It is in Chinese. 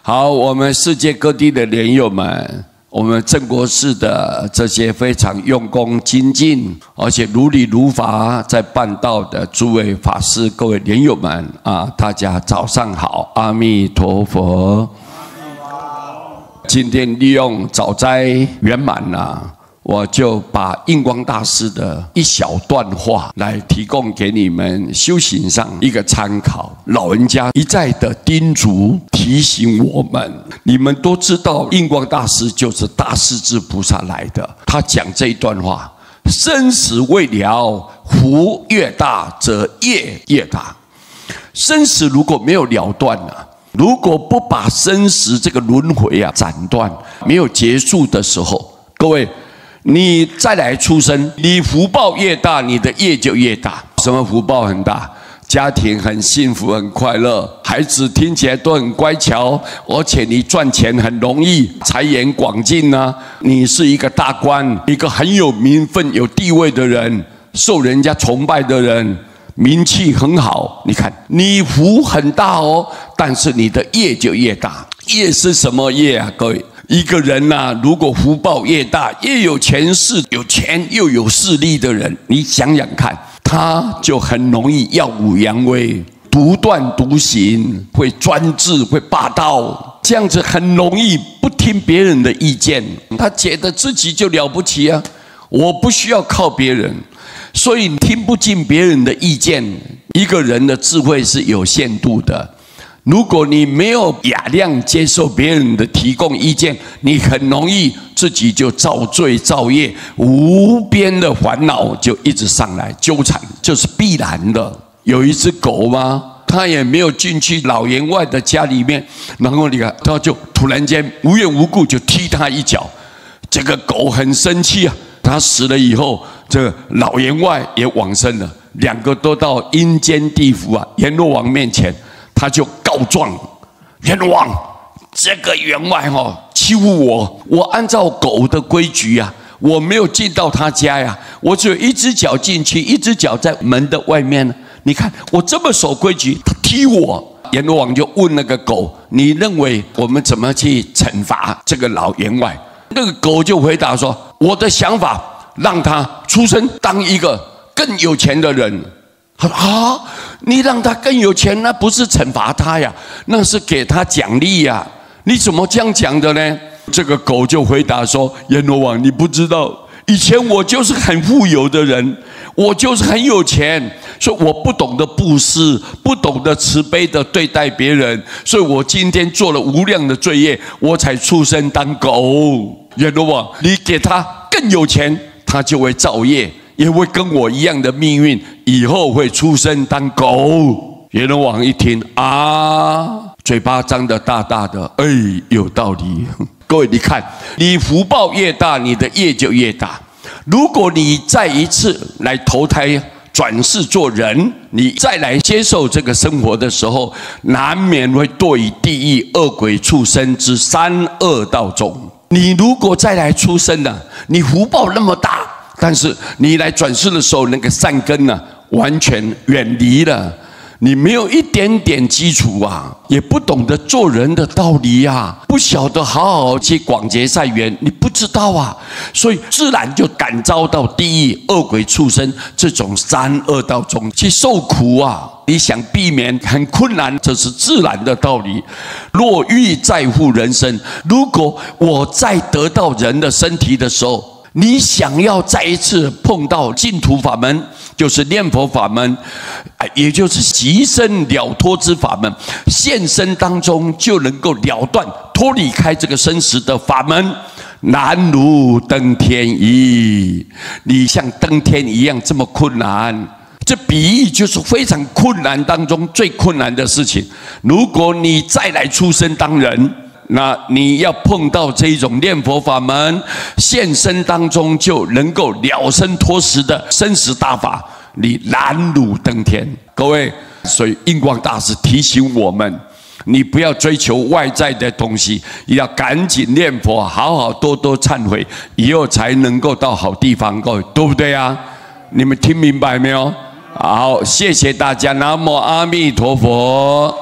好，我们世界各地的莲友们，我们正国寺的这些非常用功精进，而且如理如法在办道的诸位法师、各位莲友们啊，大家早上好，阿弥陀佛。今天利用早斋圆满了。 我就把印光大师的一小段话来提供给你们修行上一个参考。老人家一再的叮嘱提醒我们，你们都知道印光大师就是大势至菩萨来的。他讲这一段话：生死未了，福越大则业越大。生死如果没有了断了，如果不把生死这个轮回斩断，没有结束的时候，各位。 你再来出生，你福报越大，你的业就越大。什么福报很大？家庭很幸福、很快乐，孩子听起来都很乖巧，而且你赚钱很容易，财源广进啊！你是一个大官，一个很有名分、有地位的人，受人家崇拜的人，名气很好。你看，你福很大哦，但是你的业就越大。业是什么业啊？各位？ 一个人呐、如果福报越大，越有权势、有钱又有势力的人，你想想看，他就很容易耀武扬威、独断独行，会专制、会霸道，这样子很容易不听别人的意见。他觉得自己就了不起啊，我不需要靠别人，所以听不进别人的意见。一个人的智慧是有限度的。 如果你没有雅量接受别人的提供意见，你很容易自己就造罪造业，无边的烦恼就一直上来纠缠，这是必然的。有一只狗吗？它也没有进去老员外的家里面，然后你看，它就突然间无缘无故就踢他一脚，这个狗很生气啊。它死了以后，这个老员外也往生了，两个都到阴间地府啊，阎罗王面前。 他就告状，阎罗王，这个员外欺负我，我按照狗的规矩呀，我没有进到他家呀，我只有一只脚进去，一只脚在门的外面。你看我这么守规矩，他踢我。阎罗王就问那个狗：“你认为我们怎么去惩罚这个老员外？”那个狗就回答说：“我的想法，让他出生当一个更有钱的人。” 他说：“啊，你让他更有钱，那不是惩罚他呀，那是给他奖励呀。你怎么这样讲的呢？”这个狗就回答说：“阎罗王，你不知道，以前我就是很富有的人，我就是很有钱，所以我不懂得布施，不懂得慈悲的对待别人，所以我今天做了无量的罪业，我才出生当狗。阎罗王，你给他更有钱，他就会造业。” 也会跟我一样的命运，以后会出生当狗。阎罗王一听啊，嘴巴张得大大的，哎，有道理。各位，你看，你福报越大，你的业就越大。如果你再一次来投胎转世做人，你再来接受这个生活的时候，难免会堕于地狱、恶鬼、畜生之三恶道中。你如果再来出生了，你福报那么大。 但是你来转世的时候，那个善根呢，完全远离了，你没有一点点基础啊，也不懂得做人的道理啊，不晓得好好去广结善缘，你不知道啊，所以自然就感遭到地狱、恶鬼、畜生这种三恶道中去受苦啊。你想避免很困难，这是自然的道理。若欲再复人生，如果我再得到人的身体的时候， 你想要再一次碰到净土法门，就是念佛法门，也就是即生了脱之法门，现身当中就能够了断、脱离开这个生死的法门，难如登天矣。你像登天一样这么困难，这比喻就是非常困难当中最困难的事情。如果你再来出生当人， 那你要碰到这种念佛法门，现身当中就能够了生脱死的生死大法，你难如登天。各位，所以印光大师提醒我们，你不要追求外在的东西，要赶紧念佛，好好多多忏悔，以后才能够到好地方。各位，对不对啊？你们听明白没有？好，谢谢大家，南无阿弥陀佛。